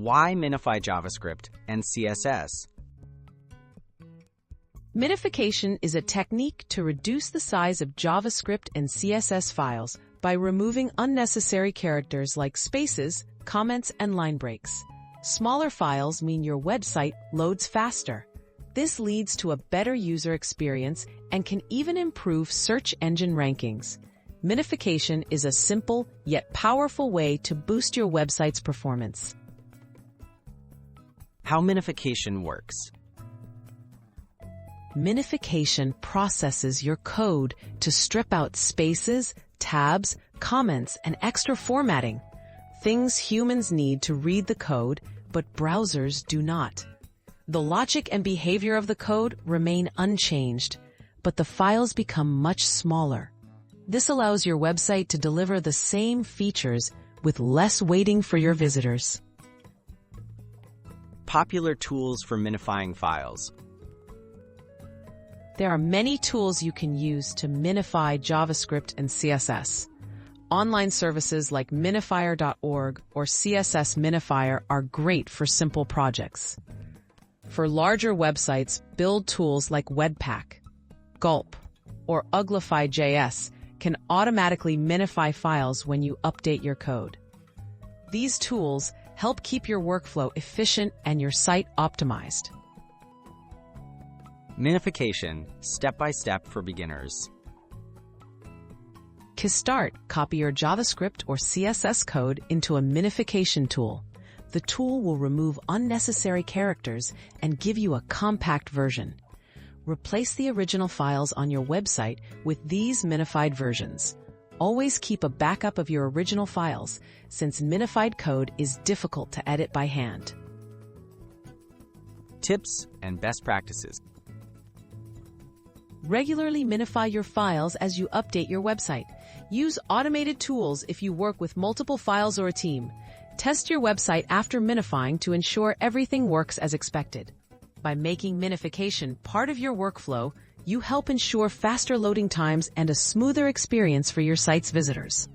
Why Minify JavaScript and CSS? Minification is a technique to reduce the size of JavaScript and CSS files by removing unnecessary characters like spaces, comments, and line breaks. Smaller files mean your website loads faster. This leads to a better user experience and can even improve search engine rankings. Minification is a simple yet powerful way to boost your website's performance. How Minification works. Minification processes your code to strip out spaces, tabs, comments, and extra formatting. Things humans need to read the code, but browsers do not. The logic and behavior of the code remain unchanged, but the files become much smaller. This allows your website to deliver the same features with less waiting for your visitors. Popular tools for minifying files. There are many tools you can use to minify JavaScript and CSS. Online services like Minifier.org or CSS Minifier are great for simple projects. For larger websites, build tools like Webpack, Gulp, or Uglify.js can automatically minify files when you update your code. These tools help keep your workflow efficient and your site optimized. Minification, step-by-step for beginners. To start, copy your JavaScript or CSS code into a minification tool. The tool will remove unnecessary characters and give you a compact version. Replace the original files on your website with these minified versions. Always keep a backup of your original files, since minified code is difficult to edit by hand. Tips and best practices. Regularly minify your files as you update your website. Use automated tools if you work with multiple files or a team. Test your website after minifying to ensure everything works as expected. By making minification part of your workflow, you help ensure faster loading times and a smoother experience for your site's visitors.